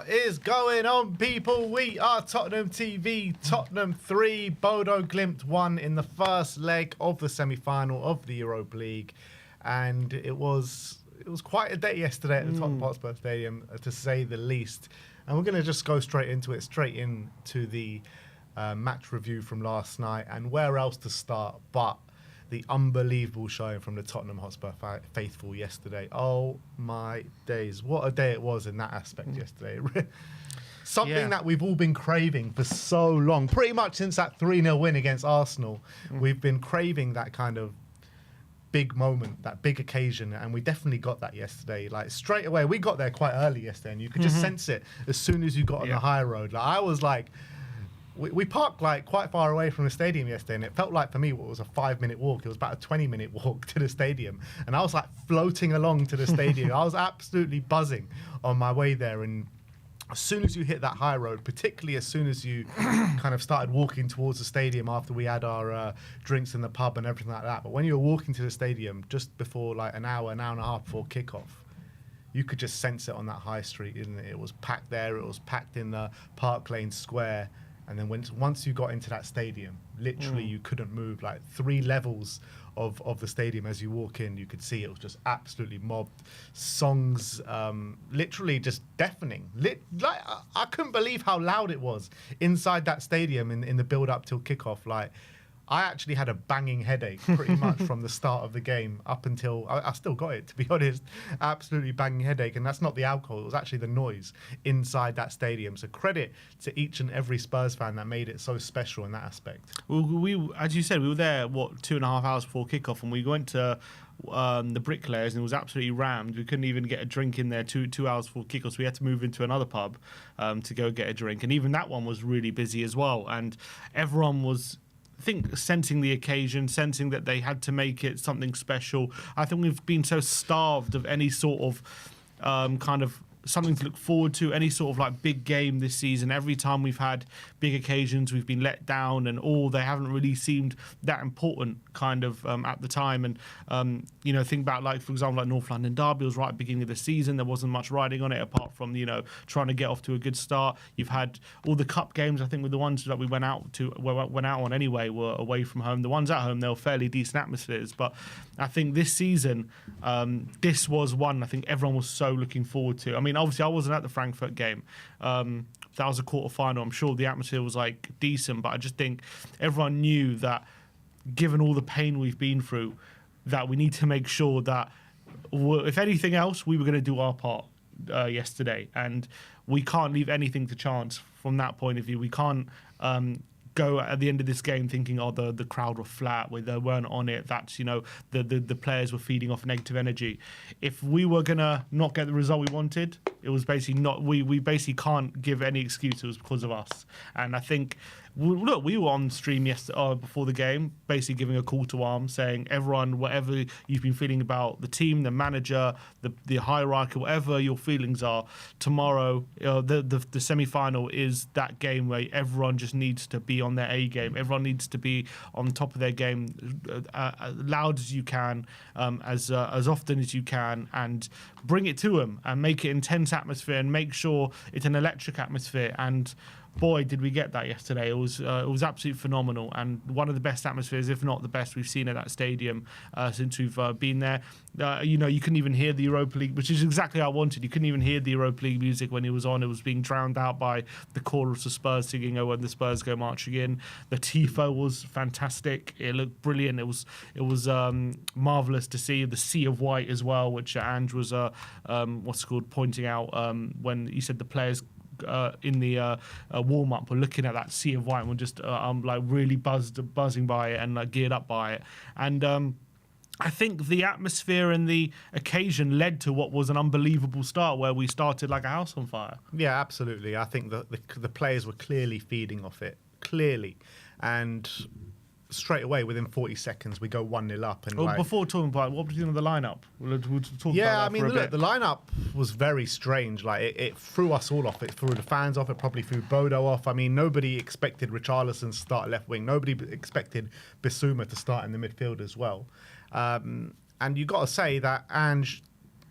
What is going on, people? We are Tottenham TV. Tottenham 3, Bodo Glimt 1 in the first leg of the semi-final of the Europa League. And it was quite a day yesterday at the Tottenham Hotspur Stadium, to say the least. And we're going to just go straight into the match review from last night. And where else to start but the unbelievable showing from the Tottenham Hotspur faithful yesterday. Oh my days. What a day it was in that aspect yesterday. Something that we've all been craving for so long. Pretty much since that 3-0 win against Arsenal, we've been craving that kind of big moment, that big occasion, and we definitely got that yesterday. Like, straight away, we got there quite early yesterday, and you could just sense it as soon as you got on the high road. Like, I was like, we parked like quite far away from the stadium yesterday, and it felt like for me it was a 5-minute walk. It was about a 20-minute walk to the stadium, and I was like floating along to the stadium. I was absolutely buzzing on my way there, and as soon as you hit that high road, particularly as soon as you kind of started walking towards the stadium after we had our drinks in the pub and everything like that, but when you were walking to the stadium just before like an hour and a half before kickoff, you could just sense it on that high street, isn't it? It was packed there. It was packed in the Park Lane Square. And then once you got into that stadium, literally you couldn't move. Like 3 levels of the stadium as you walk in, you could see it was just absolutely mobbed. Songs, literally just deafening. I couldn't believe how loud it was inside that stadium in the build-up till kickoff. Like, I actually had a banging headache pretty much from the start of the game up until I still got it, to be honest. Absolutely banging headache, and that's not the alcohol, it was actually the noise inside that stadium. So credit to each and every Spurs fan that made it so special in that aspect. Well, we, as you said, we were there 2.5 hours before kickoff, and we went to the Bricklayers, and it was absolutely rammed. We couldn't even get a drink in there 2 hours before kickoff, so we had to move into another pub to go get a drink, and even that one was really busy as well. And everyone was, I think, sensing the occasion, sensing that they had to make it something special. I think we've been so starved of any sort of kind of something to look forward to, any sort of like big game this season. Every time we've had big occasions, we've been let down, and they haven't really seemed that important kind of at the time. And think about, like, for example, like North London Derby was right at the beginning of the season. There wasn't much riding on it apart from trying to get off to a good start. You've had all the cup games. I think with the ones that we went out on anyway were away from home. The ones at home, they were fairly decent atmospheres. But I think this season, this was one I think everyone was so looking forward to. I mean, obviously I wasn't at the Frankfurt game. That was a quarter-final. I'm sure the atmosphere was like decent, but I just think everyone knew that, given all the pain we've been through, that we need to make sure that, if anything else, we were going to do our part yesterday, and we can't leave anything to chance from that point of view. We can't go at the end of this game thinking, the crowd were flat, where they weren't on it. That's, the players were feeding off negative energy. If we were gonna not get the result we wanted, it was basically not. We basically can't give any excuse. It was because of us. And I think, look, we were on stream yesterday before the game, basically giving a call to arms, saying, everyone, whatever you've been feeling about the team, the manager, the hierarchy, whatever your feelings are, tomorrow, the semi-final is that game where everyone just needs to be on their A game. Everyone needs to be on top of their game, as loud as you can, as often as you can, and bring it to them and make it intense atmosphere and make sure it's an electric atmosphere. And boy, did we get that yesterday. It was absolutely phenomenal, and one of the best atmospheres, if not the best, we've seen at that stadium since we've been there. You couldn't even hear the Europa League, which is exactly what I wanted. You couldn't even hear the Europa League music when it was on. It was being drowned out by the chorus of Spurs singing "Oh, when the Spurs go marching in." The tifo was fantastic. It looked brilliant. It was marvelous to see the sea of white as well, which Ange was pointing out when he said the players in the warm-up were looking at that sea of white and were just really buzzing by it and geared up by it. And I think the atmosphere and the occasion led to what was an unbelievable start, where we started like a house on fire. Yeah, absolutely. I think the players were clearly feeding off it, clearly. And straight away, within 40 seconds, we go 1-0 up. And before talking about what was the lineup, we'll talk about that for a bit. The lineup was very strange. Like, it threw us all off. It threw the fans off. It probably threw Bodo off. I mean, nobody expected Richarlison to start left wing. Nobody expected Bissouma to start in the midfield as well. And you got to say that Ange,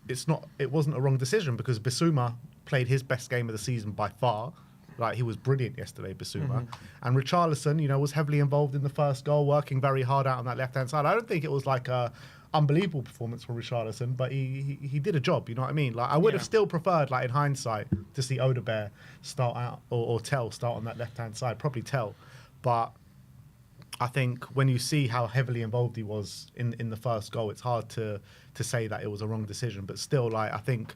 it wasn't a wrong decision, because Bissouma played his best game of the season by far. Like, he was brilliant yesterday, Basuma. And Richarlison, you know, was heavily involved in the first goal, working very hard out on that left-hand side. I don't think it was like a unbelievable performance from Richarlison, but he did a job, you know what I mean? Like, I would have still preferred, like, in hindsight, to see Odegaard start out, or Tell start on that left-hand side, probably Tell. But I think when you see how heavily involved he was in the first goal, it's hard to say that it was a wrong decision. But still, like, I think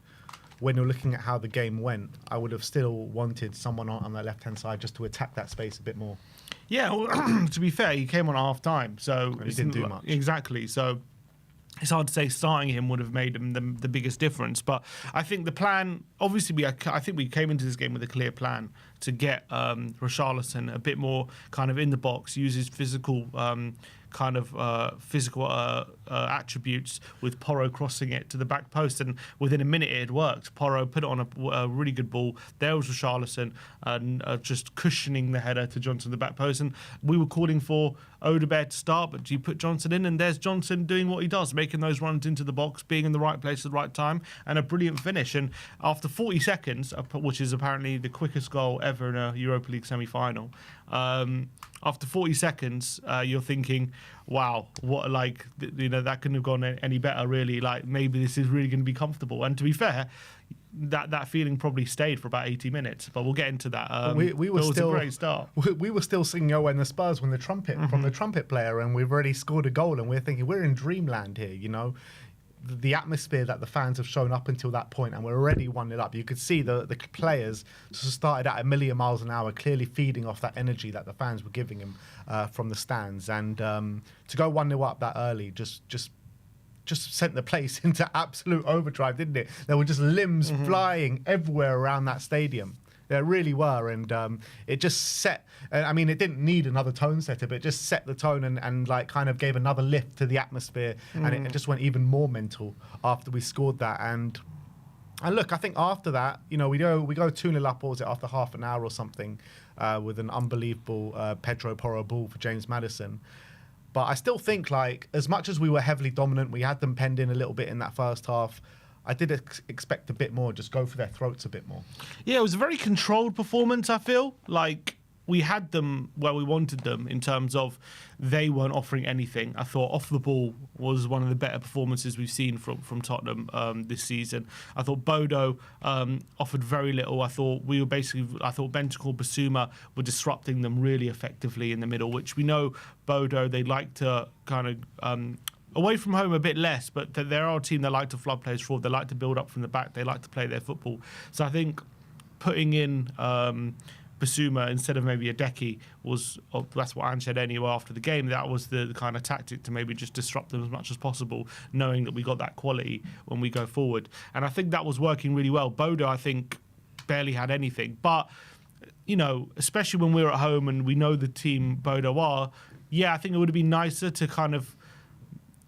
when you're looking at how the game went, I would have still wanted someone on that left-hand side just to attack that space a bit more. Yeah, well, to be fair, he came on half time, so he didn't do much. Exactly, so it's hard to say starting him would have made him the biggest difference. But I think the plan, obviously, I think we came into this game with a clear plan to get Richarlison a bit more kind of in the box, use his physical attributes, with Porro crossing it to the back post, and within a minute it had worked. Porro put it on a really good ball. There was Richarlison just cushioning the header to Johnson, the back post, and we were calling for Odegaard to start, but you put Johnson in, and there's Johnson doing what he does, making those runs into the box, being in the right place at the right time, and a brilliant finish. And after 40 seconds, which is apparently the quickest goal ever in a Europa League semi-final, after 40 seconds, you're thinking, wow, what, like, you know, that couldn't have gone any better, really. Like, maybe this is really going to be comfortable. And to be fair, that feeling probably stayed for about 80 minutes, but we'll get into that. We were still a great start. We were still singing "Oh, when the Spurs won the trumpet" from the trumpet player, and we've already scored a goal, and we're thinking we're in dreamland here, you know. The atmosphere that the fans have shown up until that point, and we're already 1-0 up. You could see the players started at 1,000,000 miles an hour, clearly feeding off that energy that the fans were giving him from the stands. And to go 1-0 up that early just sent the place into absolute overdrive, didn't it? There were just limbs flying everywhere around that stadium. There really were, and it just set. I mean, it didn't need another tone setter, but it just set the tone and like kind of gave another lift to the atmosphere, and it just went even more mental after we scored that. And look, I think after that, you know, we go 2-0 up, or was it after half an hour or something, with an unbelievable Pedro Porro ball for James Maddison. But I still think, like, as much as we were heavily dominant, we had them penned in a little bit in that first half. I did expect a bit more, just go for their throats a bit more. Yeah, it was a very controlled performance, I feel. Like, we had them where we wanted them in terms of they weren't offering anything. I thought off the ball was one of the better performances we've seen from Tottenham this season. I thought Bodo offered very little. I thought Bentancur, Basuma were disrupting them really effectively in the middle, which we know Bodo, they like to kind of... away from home a bit less, but there are a team that like to flood players forward. They like to build up from the back. They like to play their football. So I think putting in Basuma instead of maybe Adeki that's what Ange said anyway after the game. That was the kind of tactic to maybe just disrupt them as much as possible, knowing that we got that quality when we go forward. And I think that was working really well. Bodo, I think, barely had anything. But, you know, especially when we're at home and we know the team Bodo are, yeah, I think it would have been nicer to kind of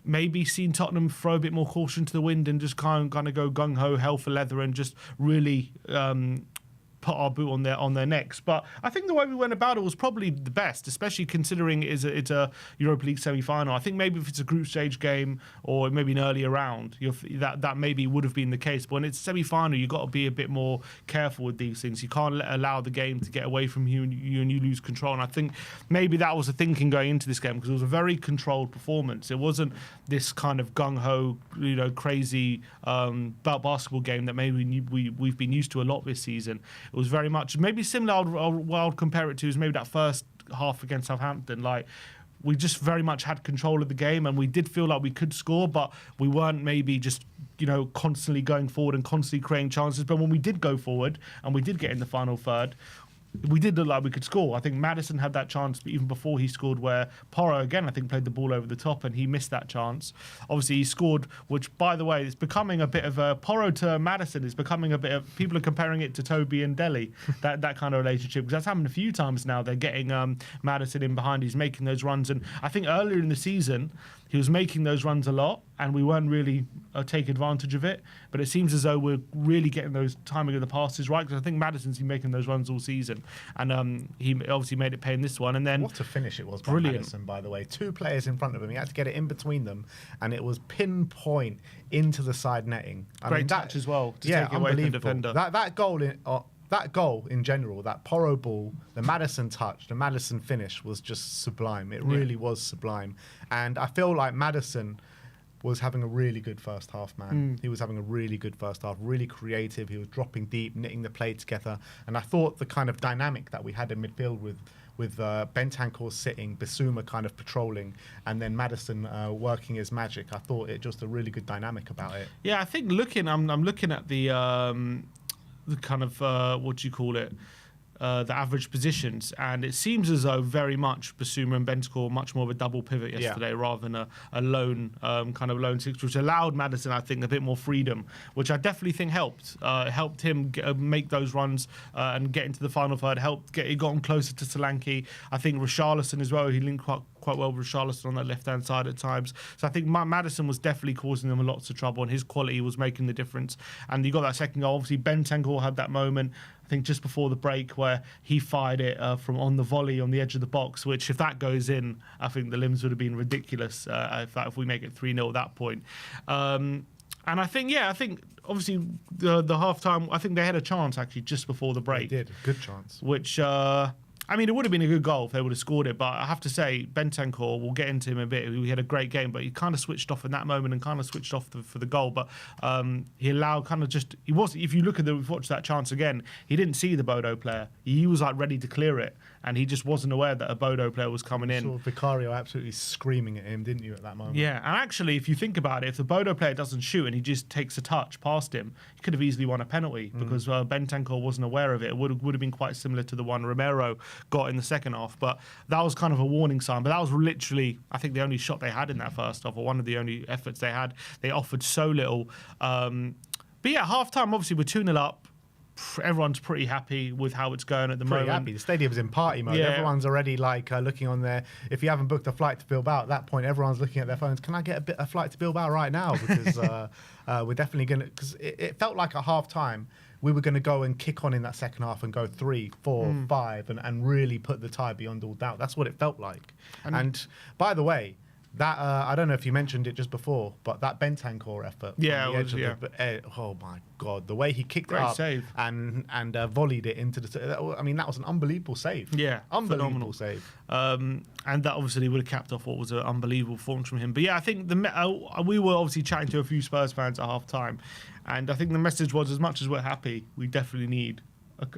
maybe seen Tottenham throw a bit more caution to the wind and just kind of go gung-ho, hell for leather, and just really put our boot on their necks. But I think the way we went about it was probably the best, especially considering it's a Europa League semi-final. I think maybe if it's a group stage game or maybe an earlier round, that maybe would have been the case. But when it's a semi-final, you've got to be a bit more careful with these things. You can't allow the game to get away from you and you lose control. And I think maybe that was the thinking going into this game, because it was a very controlled performance. It wasn't this kind of gung-ho, you know, crazy basketball game that maybe we've been used to a lot this season. It was very much maybe similar. What I'll compare it to is maybe that first half against Southampton. Like, we just very much had control of the game, and we did feel like we could score, but we weren't maybe just, you know, constantly going forward and constantly creating chances. But when we did go forward and we did get in the final third, we did look like we could score. I think Maddison had that chance even before he scored, where Porro, again, I think played the ball over the top and he missed that chance. Obviously, he scored, which, by the way, is becoming a bit of a... Porro to Maddison is becoming a bit of... People are comparing it to Toby and Dele, that kind of relationship, because that's happened a few times now. They're getting Maddison in behind. He's making those runs. And I think earlier in the season, he was making those runs a lot, and we weren't really taking advantage of it. But it seems as though we're really getting those timing of the passes right, because I think Maddison's been making those runs all season, and he obviously made it pay in this one. And then what a finish it was by brilliant. Maddison, by the way. 2 players in front of him. He had to get it in between them, and it was pinpoint into the side netting. Great touch as well to take it away from the defender. That goal in general, that Porro ball, the Maddison touch, the Maddison finish was just sublime. It really was sublime. And I feel like Maddison was having a really good first half, man. He was having a really good first half, really creative. He was dropping deep, knitting the play together. And I thought the kind of dynamic that we had in midfield with Bentancur sitting, Bissouma kind of patrolling, and then Maddison working his magic, I thought it just a really good dynamic about it. Yeah, I think I'm looking at the kind of what do you call it, the average positions, and it seems as though very much Bissouma and Bentancur were much more of a double pivot yesterday rather than a lone kind of lone six, which allowed Maddison, I think, a bit more freedom, which I definitely think helped. It helped him make those runs and get into the final third. He got him closer to Solanke. I think Richarlison as well. He linked quite well with Richarlison on that left-hand side at times. So I think Maddison was definitely causing them lots of trouble, and his quality was making the difference. And you got that second goal. Obviously, Bentancur had that moment, I think, just before the break, where he fired it from on the volley on the edge of the box, which, if that goes in, I think the limbs would have been ridiculous if we make it 3-0 at that point. And I think obviously the half-time, I think they had a chance, actually, just before the break. They did. Good chance. Which... I mean, it would have been a good goal if they would have scored it, but I have to say, Bentancur, we'll get into him a bit. He had a great game, but he kind of switched off in that moment and kind of switched off for the goal. But he allowed if you look at we've watched that chance again, he didn't see the Bodo player. He was like ready to clear it, and he just wasn't aware that a Bodo player was coming in. Saw Vicario absolutely screaming at him, didn't you, at that moment? Yeah, and actually, if you think about it, if the Bodo player doesn't shoot and he just takes a touch past him, he could have easily won a penalty because Bentancur wasn't aware of it. It would have been quite similar to the one Romero got in the second half, but that was kind of a warning sign. But that was literally, I think, the only shot they had in that first half, or one of the only efforts they had. They offered so little. But yeah, half-time, obviously, we're 2-0 up. Everyone's pretty happy with how it's going at the moment. Happy. The stadium's in party mode. Yeah. Everyone's already looking on there. If you haven't booked a flight to Bilbao at that point, everyone's looking at their phones. Can I get a flight to Bilbao right now? Because we're definitely going to... Because it felt like at half-time we were going to go and kick on in that second half and go 3, 4, 5 and really put the tie beyond all doubt. That's what it felt like. And by the way, that I don't know if you mentioned it just before, but that Bentancur effort. Oh my God, the way he kicked it up save. and volleyed it into the. I mean, that was an unbelievable save. Yeah, unbelievable save. And that obviously would have capped off what was an unbelievable performance from him. But yeah, I think we were obviously chatting to a few Spurs fans at half time, and I think the message was, as much as we're happy, we definitely need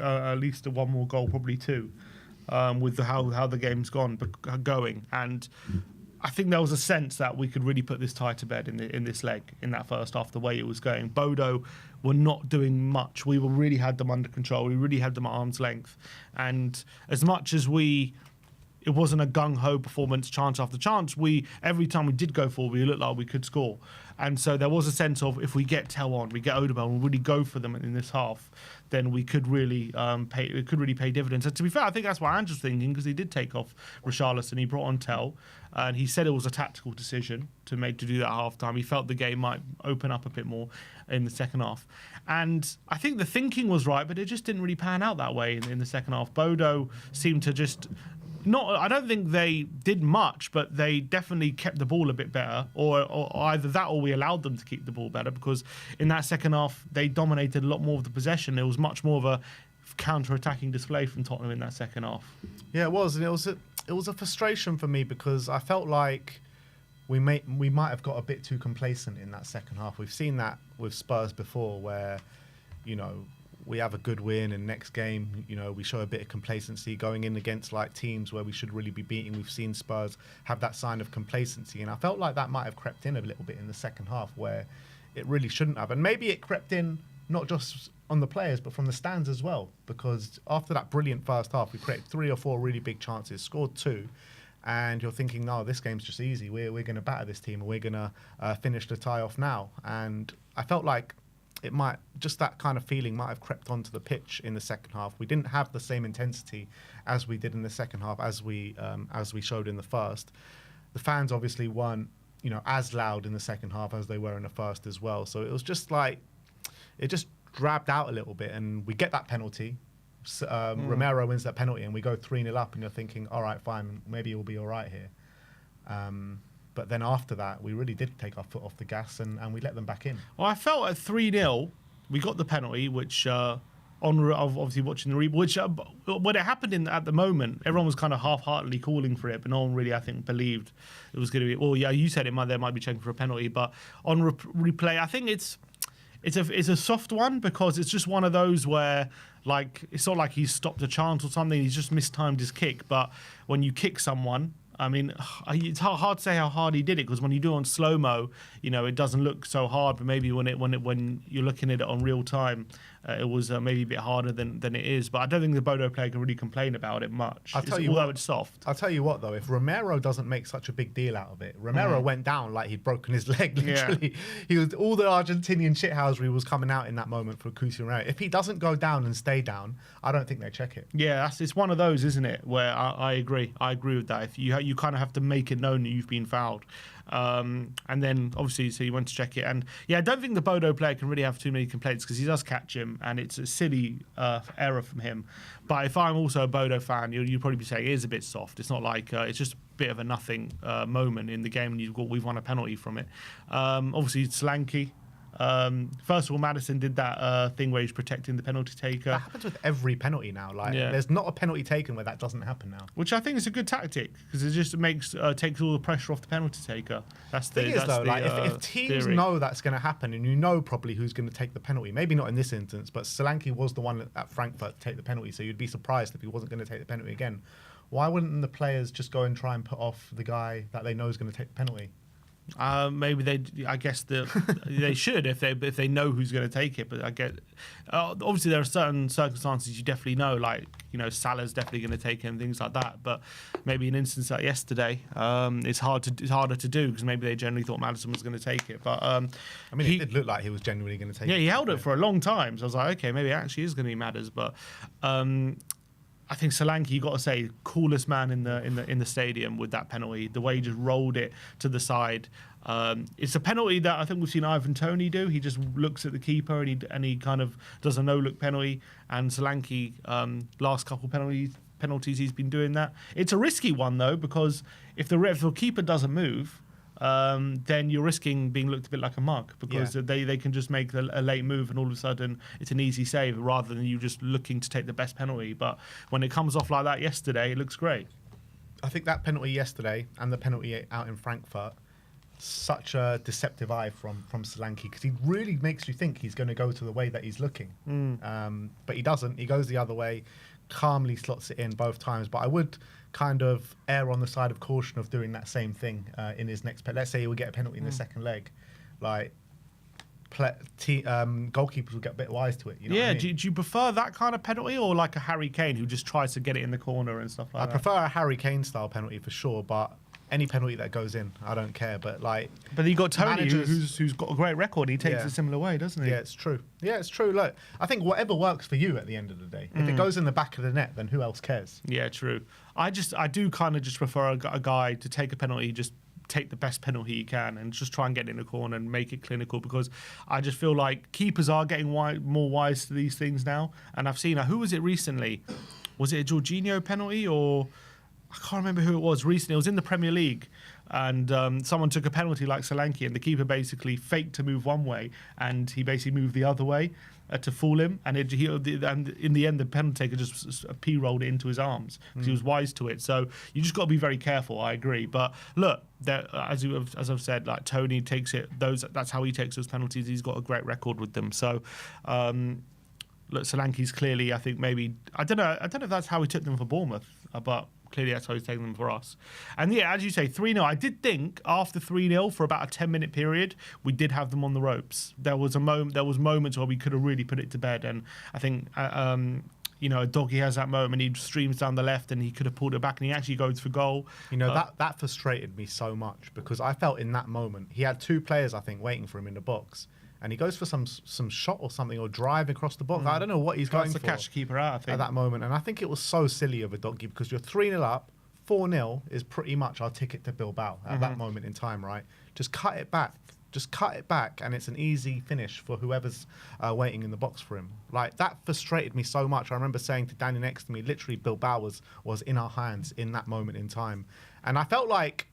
at least one more goal, probably 2, with how the game's going. And I think there was a sense that we could really put this tie to bed in this leg, in that first half, the way it was going. Bodo were not doing much. We really had them under control. We really had them at arm's length. And as much as it wasn't a gung-ho performance, chance after chance, every time we did go forward, we looked like we could score. And so there was a sense of, if we get Tel on, we get Odebel, and we really go for them in this half, then we could really pay dividends. And to be fair, I think that's what Andrew's thinking, because he did take off Richarlison, he brought on Tel, and he said it was a tactical decision to do that at half-time. He felt the game might open up a bit more in the second half. And I think the thinking was right, but it just didn't really pan out that way in the second half. Bodo seemed to just... I don't think they did much, but they definitely kept the ball a bit better, or either that or we allowed them to keep the ball better, because in that second half they dominated a lot more of the possession. It was much more of a counter-attacking display from Tottenham in that second half. Yeah, it was, and it was a frustration for me, because I felt like we might have got a bit too complacent in that second half. We've seen that with Spurs before, where we have a good win, and next game, we show a bit of complacency going in against teams where we should really be beating. We've seen Spurs have that sign of complacency, and I felt like that might have crept in a little bit in the second half, where it really shouldn't have. And maybe it crept in not just on the players, but from the stands as well, because after that brilliant first half, we created 3 or 4 really big chances, scored 2, and you're thinking, no, this game's just easy. We're going to batter this team, and we're going to finish the tie off now. And I felt like that kind of feeling might have crept onto the pitch in the second half. We didn't have the same intensity as we did in the second half, as we showed in the first. The fans obviously weren't as loud in the second half as they were in the first as well. So it was just like, it just dragged out a little bit, and we get that penalty. Romero wins that penalty, and we go 3-0 up, and you're thinking, all right, fine, maybe we'll be all right here. But then after that, we really did take our foot off the gas, and we let them back in. Well, I felt at 3-0, we got the penalty, which obviously watching the replay, which when it happened at the moment, everyone was kind of half-heartedly calling for it, but no one really, I think, believed it was going to be. Well, yeah, you said they might be checking for a penalty, but on replay, I think it's a soft one, because it's just one of those where, like, it's not like he's stopped a chance or something. He's just mistimed his kick. But when you kick someone, I mean, it's hard to say how hard he did it, because when you do it on slow mo, it doesn't look so hard. But maybe when you're looking at it on real time, it was maybe a bit harder than it is. But I don't think the Bodo player can really complain about it much. Although it's soft. I'll tell you what, though, if Romero doesn't make such a big deal out of it, Romero went down like he'd broken his leg. Literally, he was all the Argentinian shithousery was coming out in that moment for Cusi Romero. If he doesn't go down and stay down, I don't think they check it. Yeah, it's one of those, isn't it? Where I agree. I agree with that. If you kind of have to make it known that you've been fouled. And then obviously, so you went to check it, and I don't think the Bodo player can really have too many complaints, because he does catch him, and it's a silly error from him. But if I'm also a Bodo fan, you'd probably be saying it is a bit soft. It's not like it's just a bit of a nothing moment in the game, and we've won a penalty from it. Obviously, Solanke. First of all, Maddison did that thing where he's protecting the penalty taker. That happens with every penalty now. There's not a penalty taken where that doesn't happen now. Which I think is a good tactic, because it just takes all the pressure off the penalty taker. That's the thing is, though, if teams theory. know that's going to happen, and probably who's going to take the penalty, maybe not in this instance, but Solanke was the one at Frankfurt to take the penalty, so you'd be surprised if he wasn't going to take the penalty again. Why wouldn't the players just go and try and put off the guy that they know is going to take the penalty? Maybe I guess they should if they know who's going to take it. But I get obviously there are certain circumstances you definitely know, like Salah's definitely going to take it and things like that. But maybe an instance like yesterday, it's harder to do, because maybe they generally thought Maddison was going to take it. But it did look like he was genuinely going to take it. Yeah, he held it for a long time, so I was like, okay, maybe it actually is going to be Madders. But I think Solanke, you got to say, coolest man in the stadium with that penalty. The way he just rolled it to the side. It's a penalty that I think we've seen Ivan Toney do. He just looks at the keeper and he kind of does a no-look penalty. And Solanke, last couple penalties, he's been doing that. It's a risky one though, because if the keeper doesn't move, then you're risking being looked a bit like a mug, because they can just make a late move, and all of a sudden it's an easy save, rather than you just looking to take the best penalty. But when it comes off like that yesterday, it looks great. I think that penalty yesterday and the penalty out in Frankfurt, such a deceptive eye from Solanke, because he really makes you think he's going to go to the way that he's looking. But he doesn't. He goes the other way, calmly slots it in both times. But I would kind of err on the side of caution of doing that same thing in his next Let's say he would get a penalty in the second leg. Goalkeepers will get a bit wise to it. You know what I mean? Do you prefer that kind of penalty, or like a Harry Kane who just tries to get it in the corner and stuff like that? I prefer a Harry Kane style penalty for sure, but any penalty that goes in, I don't care. But you got Tony, who's got a great record. He takes it a similar way, doesn't he? Yeah, it's true. Look, I think whatever works for you at the end of the day. If it goes in the back of the net, then who else cares? Yeah, true. I do kind of just prefer a guy to take a penalty, just take the best penalty he can, and just try and get in the corner and make it clinical, because I just feel like keepers are getting more wise to these things now. And I've seen who was it recently? Was it a Jorginho penalty, or I can't remember who it was recently. It was in the Premier League, and someone took a penalty like Solanke, and the keeper basically faked to move one way, and he basically moved the other way to fool him. And in the end, the penalty taker just p-rolled it into his arms, because he was wise to it. So you just got to be very careful. I agree, but look, as I've said, like Tony takes it. That's how he takes those penalties. He's got a great record with them. So. Look, Solanke's clearly, I think maybe, I don't know if that's how he took them for Bournemouth, but clearly that's how he's taking them for us. And yeah, as you say, 3-0. I did think after 3-0 for about a 10-minute period, we did have them on the ropes. There was moments where we could have really put it to bed, and I think Doggy has that moment. He streams down the left, and he could have pulled it back, and he actually goes for goal. That frustrated me so much, because I felt in that moment he had two players, I think, waiting for him in the box. And he goes for some shot or something, or drive across the box. I don't know what he's going for. To catch the keeper out, I think. At that moment. And I think it was so silly of a Doggy, because you're 3-0 up, 4-0 is pretty much our ticket to Bilbao at that moment in time, right? Just cut it back. Just cut it back, and it's an easy finish for whoever's waiting in the box for him. Like, that frustrated me so much. I remember saying to Danny next to me, literally, Bilbao was in our hands in that moment in time. And I felt like,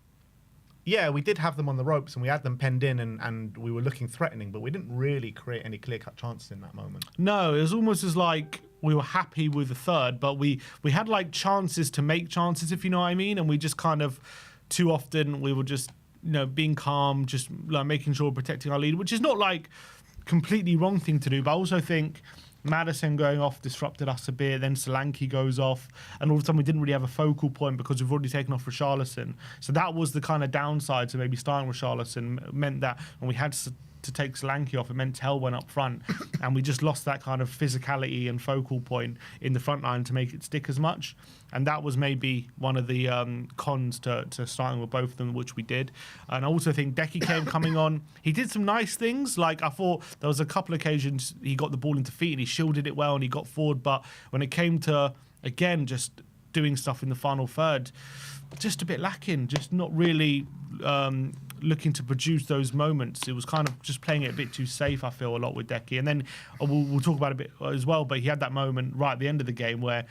yeah, we did have them on the ropes, and we had them penned in, and we were looking threatening, but we didn't really create any clear-cut chances in that moment. No, it was almost as like we were happy with the third, but we had like chances to make chances, if you know what I mean, and we just kind of, too often, we were just, you know, being calm, just like making sure we're protecting our lead, which is not like completely wrong thing to do. But I also think Maddison going off disrupted us a bit. Then Solanke goes off, and all of a sudden we didn't really have a focal point because we've already taken off Richarlison. So that was the kind of downside to maybe starting Richarlison. Meant that when we had to take Solanke off, it meant Tell went up front, and we just lost that kind of physicality and focal point in the front line to make it stick as much. And that was maybe one of the cons to starting with both of them, which we did. And I also think Decky came coming on. He did some nice things. Like, I thought there was a couple of occasions he got the ball into feet and he shielded it well and he got forward. But when it came to, again, just doing stuff in the final third, just a bit lacking, just not really looking to produce those moments. It was kind of just playing it a bit too safe, I feel, a lot with Decky. And then we'll talk about it a bit as well, but he had that moment right at the end of the game where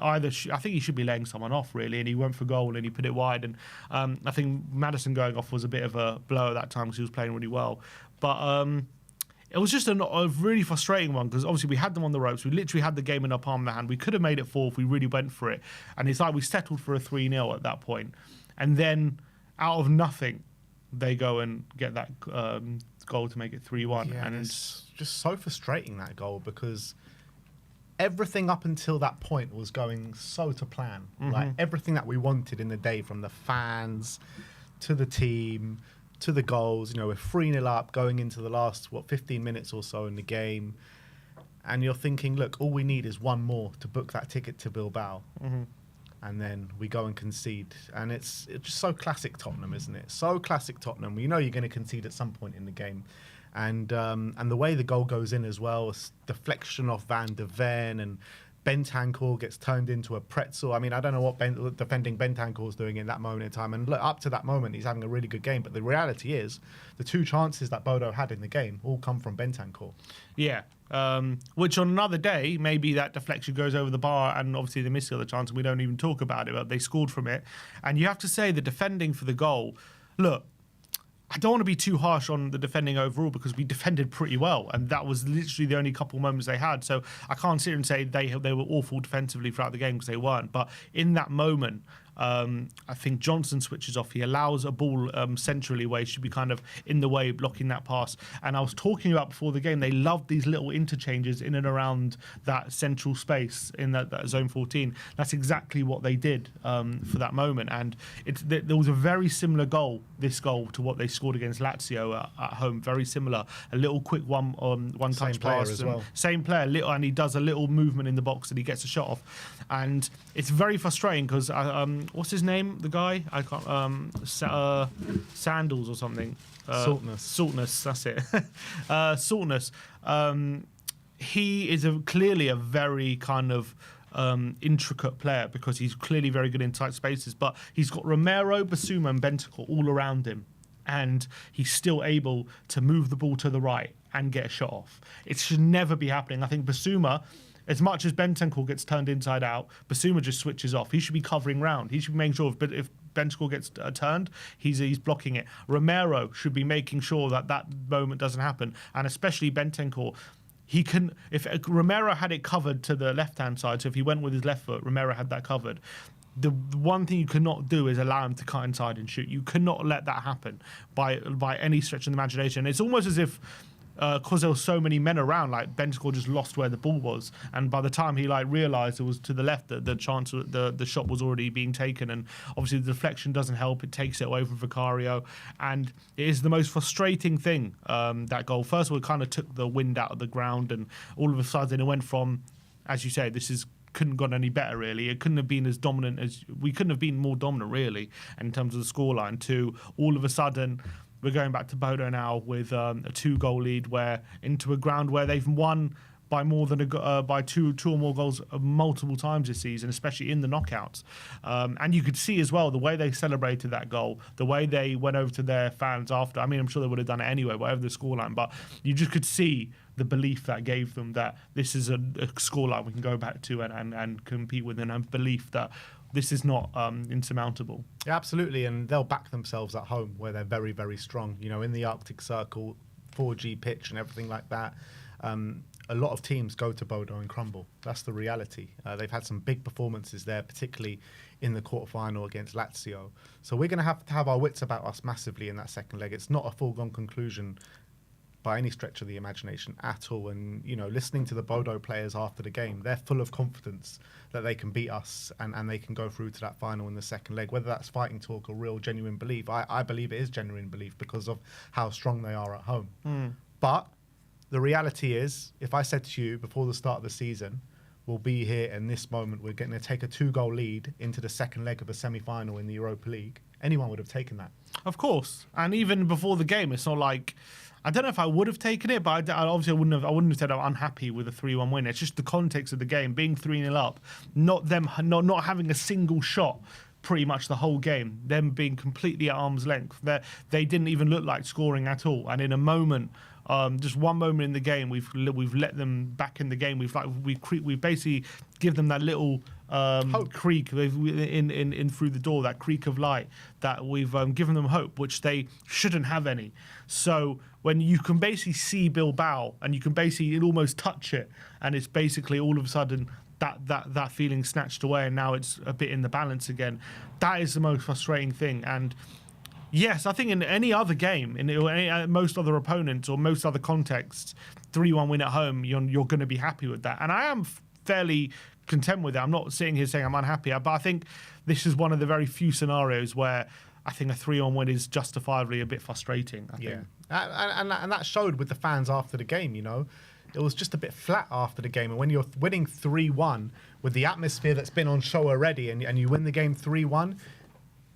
I think he should be laying someone off, really, and he went for goal and he put it wide. And I think Maddison going off was a bit of a blow at that time because he was playing really well. But it was just a really frustrating one because obviously we had them on the ropes. We literally had the game in our palm of the hand. We could have made it 4 if we really went for it. And it's like we settled for a 3-0 at that point. And then out of nothing, they go and get that goal to make it 3-1. Yeah, and it's just so frustrating, that goal, because everything up until that point was going so to plan. Like, everything that we wanted in the day, from the fans to the team to the goals. You know, we're 3-0 up going into the last, 15 minutes or so in the game. And you're thinking, look, all we need is one more to book that ticket to Bilbao. And then we go and concede. And it's just so classic Tottenham, isn't it? So classic Tottenham. You know you're going to concede at some point in the game. And the way the goal goes in as well, deflection off Van de Ven, and Bentancur gets turned into a pretzel. I mean, I don't know what defending Bentancur's doing in that moment in time. And look, up to that moment, he's having a really good game. But the reality is, the 2 chances that Bodo had in the game all come from Bentancur. Yeah. Which on another day, maybe that deflection goes over the bar, and obviously they missed the other chance and we don't even talk about it, but they scored from it. And you have to say the defending for the goal, look, I don't want to be too harsh on the defending overall because we defended pretty well, and that was literally the only couple moments they had. So I can't sit here and say they were awful defensively throughout the game, because they weren't. But in that moment, I think Johnson switches off. He allows a ball centrally where he should be kind of in the way, blocking that pass. And I was talking about before the game, they loved these little interchanges in and around that central space in that zone 14. That's exactly what they did for that moment. And there was a very similar goal, this goal, to what they scored against Lazio at home. Very similar. A little quick one-touch pass. As well. Same player, and he does a little movement in the box and he gets a shot off. And it's very frustrating because what's his name? The guy? I can't. Sandals or something. Saltness. That's it. Saltness. He is clearly a very kind of intricate player because he's clearly very good in tight spaces. But he's got Romero, Basuma, and Bentancur all around him, and he's still able to move the ball to the right and get a shot off. It should never be happening. I think Basuma, as much as Bentancur gets turned inside out, Basuma just switches off. He should be covering round. He should be making sure if Bentancur gets turned, he's blocking it. Romero should be making sure that moment doesn't happen. And especially Bentancur, if Romero had it covered to the left-hand side, so if he went with his left foot, Romero had that covered. The one thing you cannot do is allow him to cut inside and shoot. You cannot let that happen by any stretch of the imagination. It's almost as if, because there were so many men around, like Bentancur just lost where the ball was, and by the time he realised it was to the left, that the chance, the shot was already being taken, and obviously the deflection doesn't help. It takes it away from Vicario, and it is the most frustrating thing. That goal, first of all, it kind of took the wind out of the ground, and all of a sudden it went from, as you say, couldn't have gone any better, really. It couldn't have been as dominant as we couldn't have been more dominant, really, in terms of the scoreline. To all of a sudden, we're going back to Bodo now with a 2-goal lead, where into a ground where they've won by more than by two or more goals multiple times this season, especially in the knockouts. And you could see as well the way they celebrated that goal, the way they went over to their fans after. I mean, I'm sure they would have done it anyway, whatever the scoreline, but you just could see the belief that gave them that this is a scoreline we can go back to and compete with, and a belief that this is not insurmountable. Yeah, absolutely, and they'll back themselves at home where they're very, very strong. You know, in the Arctic Circle, 4G pitch and everything like that. A lot of teams go to Bodo and crumble. That's the reality. They've had some big performances there, particularly in the quarterfinal against Lazio. So we're going to have our wits about us massively in that second leg. It's not a foregone conclusion by any stretch of the imagination at all. And, you know, listening to the Bodo players after the game, they're full of confidence that they can beat us and they can go through to that final in the second leg. Whether that's fighting talk or real genuine belief, I believe it is genuine belief because of how strong they are at home. But the reality is, if I said to you before the start of the season, we'll be here in this moment, we're going to take a 2-goal lead into the second leg of a semi-final in the Europa League, anyone would have taken that. Of course. And even before the game, it's not like, I don't know if I would have taken it, but I wouldn't have said I'm unhappy with a 3-1 win. It's just the context of the game, being 3-0 up, not having a single shot pretty much the whole game, them being completely at arm's length. They didn't even look like scoring at all. And in a moment, just one moment in the game, we've let them back in the game. We've basically give them that little creak in through the door, that creak of light, that we've given them hope, which they shouldn't have any. So when you can basically see Bilbao and you can basically almost touch it, and it's basically all of a sudden that feeling snatched away, and now it's a bit in the balance again. That is the most frustrating thing. And yes, I think in any other game, in most other opponents or most other contexts, 3-1 win at home, you're going to be happy with that. And I am fairly content with it. I'm not sitting here saying I'm unhappy, but I think this is one of the very few scenarios where I think a 3-1 win is justifiably a bit frustrating. I think. And that showed with the fans after the game, you know. It was just a bit flat after the game. And when you're winning 3-1 with the atmosphere that's been on show already, and you win the game 3-1,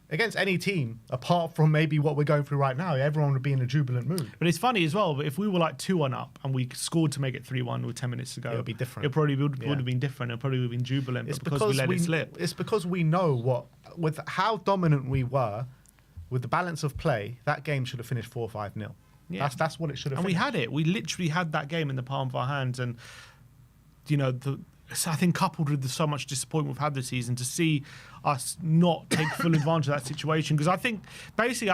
against any team, apart from maybe what we're going through right now, everyone would be in a jubilant mood. But it's funny as well, but if we were like 2-1 up and we scored to make it 3-1 with 10 minutes to go, it would be different. It probably would have been different. It probably would have been jubilant, it's because we let it slip. It's because we know with how dominant we were, with the balance of play, that game should have finished 4-5-0. Yeah. That's what it should have and finished. We had it. We literally had that game in the palm of our hands. And, you know, I think coupled with so much disappointment we've had this season, to see us not take full advantage of that situation. Because I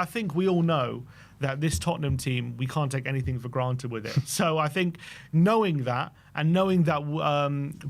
think we all know that this Tottenham team, we can't take anything for granted with it. So I think knowing that, and knowing that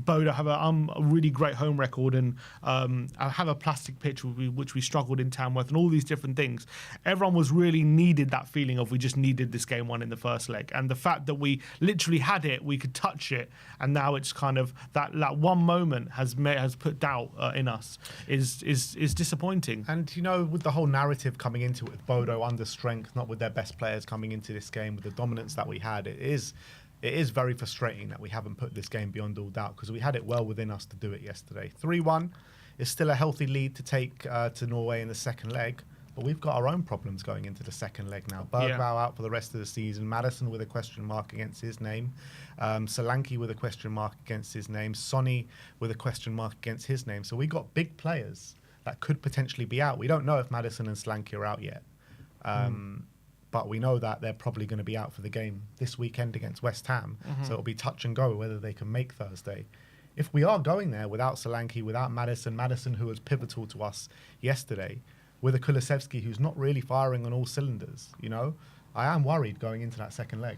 Bodo have a really great home record and have a plastic pitch which we struggled in Tamworth and all these different things, everyone was really needed that feeling of we just needed this game won in the first leg. And the fact that we literally had it, we could touch it, and now it's kind of that one moment has put doubt in us is disappointing. And, you know, with the whole narrative coming into it with Bodo under strength, not with their best players coming into this game, with the dominance that we had, it is very frustrating that we haven't put this game beyond all doubt, because we had it well within us to do it yesterday. 3-1 is still a healthy lead to take to Norway in the second leg, but we've got our own problems going into the second leg now. Bergvall out for the rest of the season, Maddison with a question mark against his name, Solanke with a question mark against his name, Sonny with a question mark against his name. So we got big players that could potentially be out. We don't know if Maddison and Solanke are out yet. But we know that they're probably going to be out for the game this weekend against West Ham. So it'll be touch and go whether they can make Thursday. If we are going there without Solanke, without Maddison, who was pivotal to us yesterday, with a Kulusevski who's not really firing on all cylinders, you know, I am worried going into that second leg.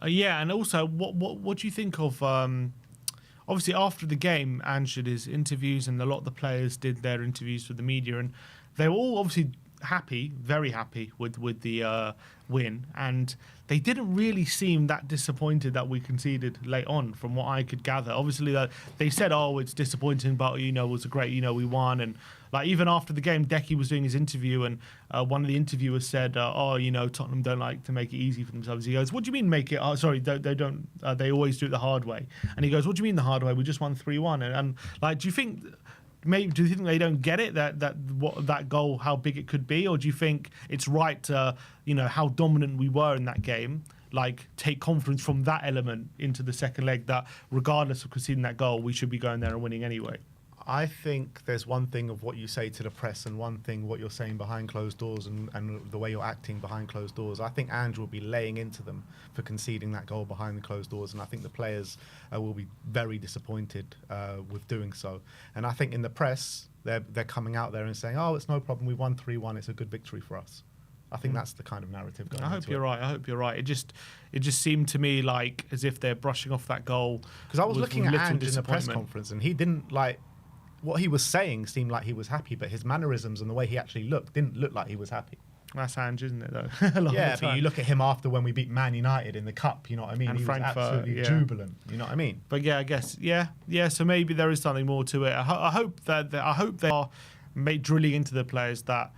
And also, what do you think of... obviously, after the game, Ange did his interviews, and a lot of the players did their interviews with the media, and they were all obviously happy, very happy with the win, and they didn't really seem that disappointed that we conceded late on, from what I could gather. Obviously, they said, "Oh, it's disappointing, but you know, it was a great, you know, we won." And like even after the game, Decky was doing his interview, and one of the interviewers said, "Oh, you know, Tottenham don't like to make it easy for themselves." He goes, "What do you mean make it? Oh, sorry, they don't. They always do it the hard way." And he goes, "What do you mean the hard way? We just won 3-1." And like, do you think? Maybe do you think they don't get it that goal, how big it could be, or do you think it's right to, you know, how dominant we were in that game, like take confidence from that element into the second leg, that regardless of conceding that goal, we should be going there and winning anyway? I think there's one thing of what you say to the press and one thing what you're saying behind closed doors and the way you're acting behind closed doors. I think Ange will be laying into them for conceding that goal behind the closed doors, and I think the players will be very disappointed with doing so. And I think in the press, they're coming out there and saying, oh, it's no problem, we won 3-1, it's a good victory for us. I think that's the kind of narrative going on. I hope you're right. I hope you're right. It just seemed to me like as if they're brushing off that goal. Because I was looking at Ange in the press conference, and he didn't like... What he was saying seemed like he was happy, but his mannerisms and the way he actually looked didn't look like he was happy. That's Ange, isn't it, though? Yeah, but you look at him after when we beat Man United in the Cup, you know what I mean? And he Frankfurt, was absolutely jubilant, you know what I mean? But yeah, I guess, yeah. So maybe there is something more to it. I hope they are drilling into the players that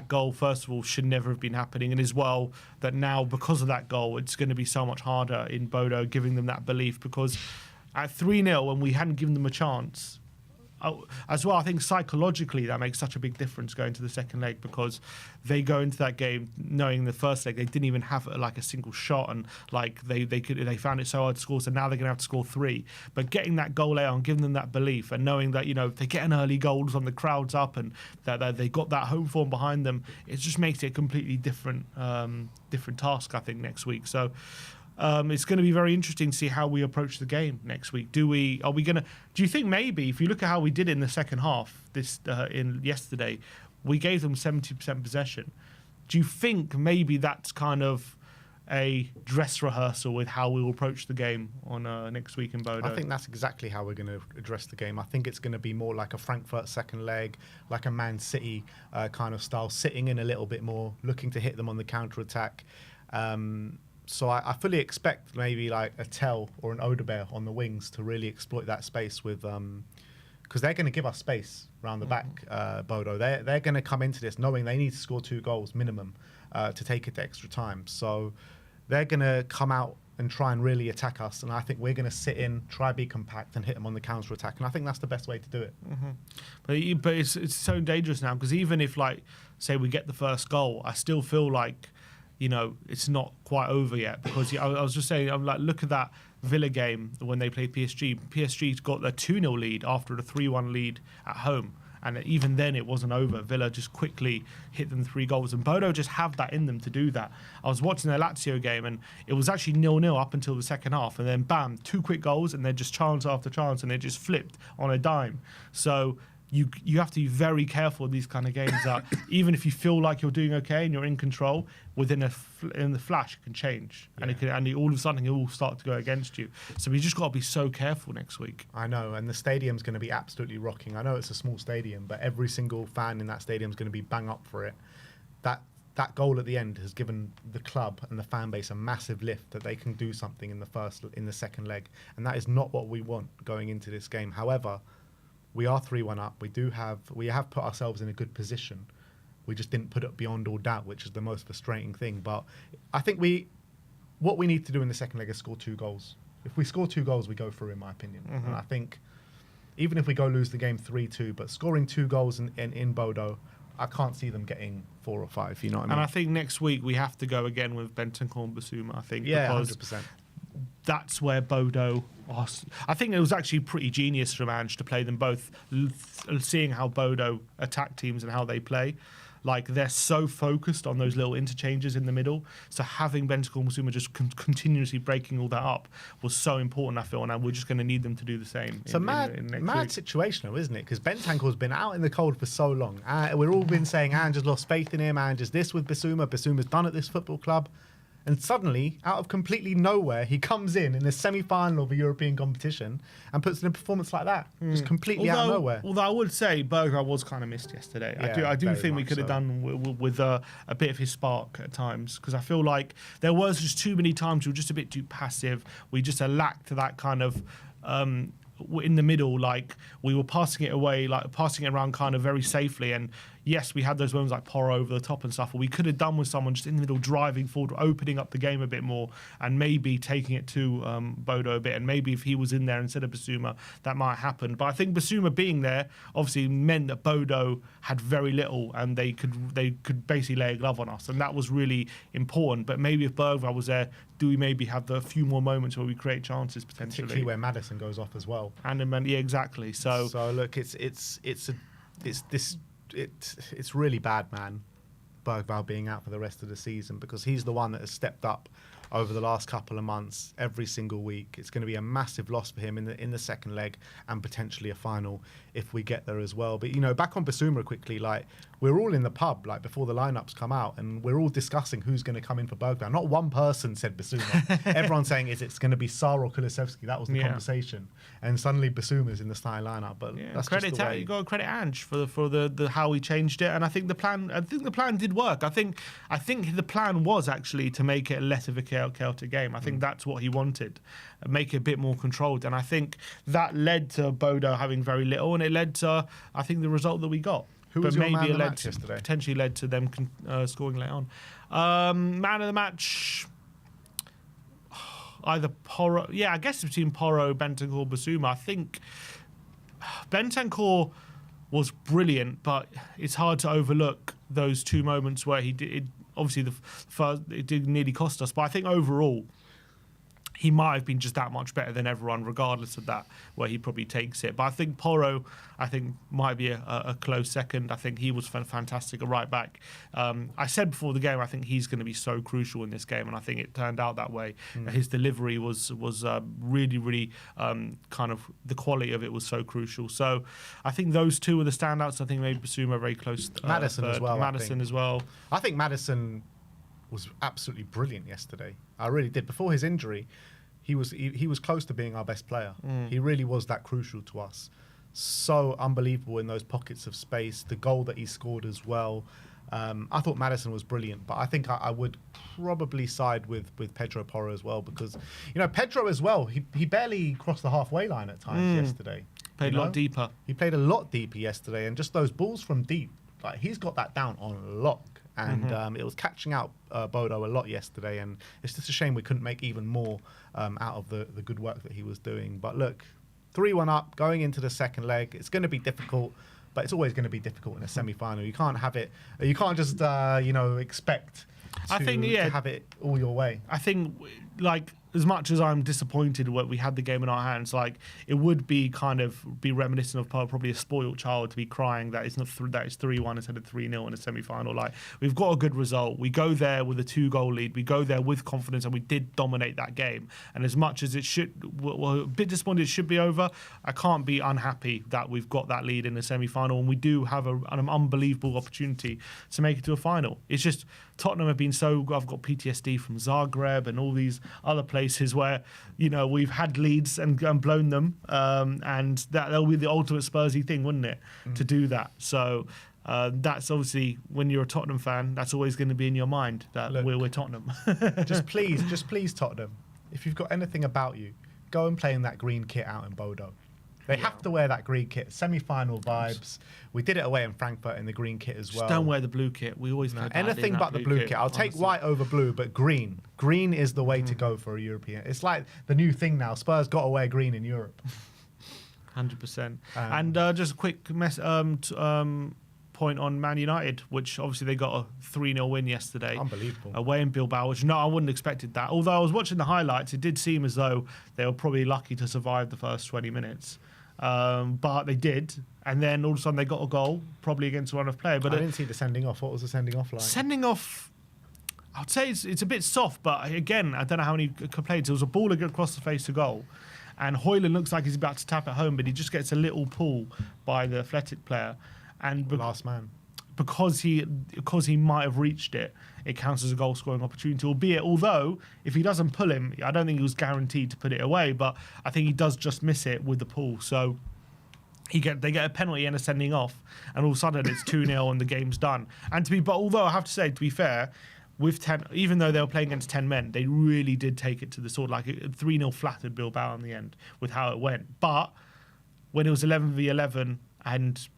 goal, first of all, should never have been happening, and as well that now because of that goal, it's going to be so much harder in Bodo, giving them that belief, because at 3-0, when we hadn't given them a chance. As well, I think psychologically that makes such a big difference going to the second leg, because they go into that game knowing the first leg they didn't even have like a single shot, and like they found it so hard to score, so now they're gonna have to score 3. But getting that goal later on, giving them that belief, and knowing that, you know, if they get an early goal when the crowd's up and that they got that home form behind them, it just makes it a completely different task, I think, next week. So it's going to be very interesting to see how we approach the game next week. Do you think maybe if you look at how we did it in the second half in yesterday, we gave them 70% possession. Do you think maybe that's kind of a dress rehearsal with how we will approach the game on next week in Bodo? I think that's exactly how we're going to address the game. I think it's going to be more like a Frankfurt second leg, like a Man City kind of style, sitting in a little bit more, looking to hit them on the counter-attack. So I fully expect maybe like a Tell or an Odebear on the wings to really exploit that space with, because they're going to give us space around the back, Bodo. They're going to come into this knowing they need to score 2 goals minimum to take it to extra time. So they're going to come out and try and really attack us, and I think we're going to sit in, try be compact, and hit them on the counter attack. And I think that's the best way to do it. But it's so dangerous now, because even if, like, say we get the first goal, I still feel like, you know, it's not quite over yet, because I was just saying, I'm like, look at that Villa game when they played PSG. PSG's got their 2-0 lead after a 3-1 lead at home. And even then, it wasn't over. Villa just quickly hit them 3 goals. And Bodo just have that in them to do that. I was watching their Lazio game, and it was actually 0-0 up until the second half. And then, bam, 2 quick goals, and then just chance after chance, and it just flipped on a dime. So you have to be very careful in these kind of games, that even if you feel like you're doing okay and you're in control, in the flash it can change, and all of a sudden it will start to go against you. So we just got to be so careful next week. I know, and the stadium's going to be absolutely rocking. I know it's a small stadium, but every single fan in that stadium is going to be bang up for it. That goal at the end has given the club and the fan base a massive lift, that they can do something in the second leg, and that is not what we want going into this game. However, we are 3-1 up. We have put ourselves in a good position. We just didn't put it beyond all doubt, which is the most frustrating thing. But I think what we need to do in the second leg is score 2 goals. If we score 2 goals, we go through, in my opinion. And I think even if we go lose the game 3-2, but scoring 2 goals in Bodo, I can't see them getting 4 or 5. You know what I mean? And I think next week we have to go again with Bentancur and Basuma. I think, because 100%. That's where Bodo. I think it was actually pretty genius from Ange to play them both, seeing how Bodo attack teams and how they play. Like, they're so focused on those little interchanges in the middle. So having Bentancur and Basuma just continuously breaking all that up was so important, I feel, and we're just going to need them to do the same. It's a mad situation, though, isn't it? Because Bentancur's been out in the cold for so long. We've all been saying Ange has lost faith in him. Ange is this with Basuma. Basuma's done at this football club. And suddenly, out of completely nowhere, he comes in the semi-final of a European competition and puts in a performance like that, just completely out of nowhere. Although I would say Berger was kind of missed yesterday. Yeah, I do think we could have done with a bit of his spark at times, because I feel like there was just too many times we were just a bit too passive. We just lacked that kind of... in the middle, like we were passing it away, like passing it around kind of very safely, and yes, we had those moments like Porro over the top and stuff, but we could have done with someone just in the middle driving forward, opening up the game a bit more, and maybe taking it to Bodo a bit. And maybe if he was in there instead of Basuma, that might happen. But I think Basuma being there obviously meant that Bodo had very little, and they could basically lay a glove on us, and that was really important. But maybe if Bergvall was there, do we maybe have a few more moments where we create chances potentially? Particularly where Maddison goes off as well. And yeah, exactly. So look, it's really bad, man. Bergvall being out for the rest of the season, because he's the one that has stepped up over the last couple of months every single week. It's going to be a massive loss for him in the second leg, and potentially a final if we get there as well. But back on Basuma quickly, like, we're all in the pub like before the lineups come out, and we're all discussing who's going to come in for Bergvall. Not one person said Basuma. Everyone's saying it's going to be Sarr or Kulusevski. That was the conversation, and suddenly Basuma's in the starting lineup. But that's credit just the way. You got to credit Ange for the how he changed it, and I think the plan did work. I think the plan was actually to make it less of a Celtic game. I think that's what he wanted, make it a bit more controlled, and I think that led to Bodo having very little, and it led to, I think, the result that we got. Who was your man of the match yesterday? Potentially led to them scoring later on. Man of the match, either Porro. Yeah, I guess between Porro, Bentancur, Basuma. I think Bentancur was brilliant, but it's hard to overlook those two moments where he did. Obviously, the first, it did nearly cost us, but I think overall, he might have been just that much better than everyone, regardless of that, where he probably takes it. But I think Porro, might be a close second. I think he was fantastic at right back. I said before the game, I think he's going to be so crucial in this game, and I think it turned out that way. His delivery was really, really kind of, the quality of it was so crucial. So I think those two were the standouts. I think maybe Basuma very close. Maddison third. as well. Maddison as well. I think Maddison was absolutely brilliant yesterday. I really did. Before his injury, he was close to being our best player. He really was that crucial to us. So unbelievable in those pockets of space. The goal that he scored as well. I thought Maddison was brilliant, but I think I would probably side with Pedro Porro as well, because Pedro as well. He barely crossed the halfway line at times yesterday. Played a lot deeper. He played a lot deeper yesterday, and just those balls from deep, like, he's got that down on lock. And it was catching out Bodo a lot yesterday, and it's just a shame we couldn't make even more out of the good work that he was doing. But look, 3-1 up, going into the second leg. It's going to be difficult, but it's always going to be difficult in a semi-final. You can't have it. You can't just expect to have it all your way. I think, like, as much as I'm disappointed when we had the game in our hands, like, it would be reminiscent of probably a spoiled child to be crying that it's 3-1 instead of 3-0 in a semi-final. Like, we've got a good result. We go there with a 2-goal lead. We go there with confidence, and we did dominate that game. And as much as it a bit disappointed it should be over, I can't be unhappy that we've got that lead in the semi-final, and we do have an unbelievable opportunity to make it to a final. It's just Tottenham have been I've got PTSD from Zagreb and all these other places where we've had leads and blown them, and that'll be the ultimate Spursy thing, wouldn't it, to do that? So that's obviously, when you're a Tottenham fan, that's always going to be in your mind that we're Tottenham. just please Tottenham, if you've got anything about you, go and play in that green kit out in Bodo. They have to wear that green kit. Semi-final vibes. We did it away in Frankfurt in the green kit as well. Just don't wear the blue kit. We always know anything but the blue kit. I'll take white over blue, but green. Green is the way to go for a European. It's like the new thing now. Spurs got to wear green in Europe. 100%. And just a quick point on Man United, which obviously they got a 3-0 win yesterday. Unbelievable. Away in Bilbao, which I wouldn't have expected that. Although I was watching the highlights, it did seem as though they were probably lucky to survive the first 20 minutes. But they did, and then all of a sudden they got a goal, probably against one of player. But I didn't see the sending off. What was the sending off like? Sending off, I'd say it's a bit soft, but again, I don't know how many complaints. It was a ball across the face to goal, and Højlund looks like he's about to tap it home, but he just gets a little pull by the Athletic player, and last man. Because he might have reached it, it counts as a goal scoring opportunity. Although if he doesn't pull him, I don't think he was guaranteed to put it away. But I think he does just miss it with the pull. So they get a penalty and a sending off, and all of a sudden it's 2-0 and the game's done. But although I have to say, to be fair, with 10, even though they were playing against 10 men, they really did take it to the sword. Like 3-0 flattered Bilbao in the end with how it went. But when it was 11v11 and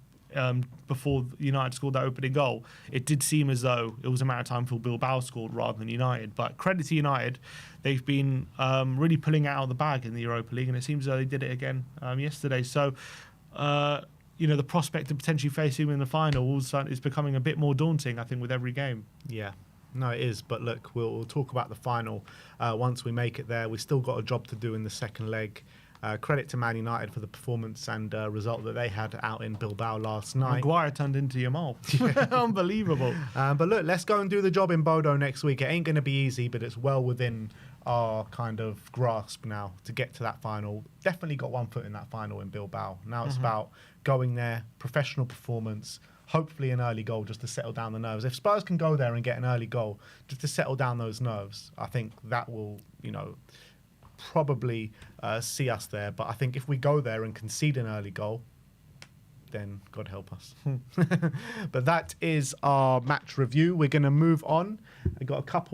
before United scored that opening goal, it did seem as though it was a matter of time for Bilbao scored rather than United. But credit to United, they've been really pulling it out of the bag in the Europa League, and it seems as though they did it again yesterday. So, the prospect of potentially facing them in the final is becoming a bit more daunting, I think, with every game. Yeah. No, it is. But look, we'll talk about the final once we make it there. We've still got a job to do in the second leg. Credit to Man United for the performance and result that they had out in Bilbao last night. Maguire turned into Yamal. Unbelievable. But look, let's go and do the job in Bodo next week. It ain't going to be easy, but it's well within our kind of grasp now to get to that final. Definitely got one foot in that final in Bilbao. Now it's about going there, professional performance, hopefully an early goal just to settle down the nerves. If Spurs can go there and get an early goal just to settle down those nerves, I think that will, probably see us there. But I think if we go there and concede an early goal, then God help us. But that is our match review. We're going to move on. We've got a couple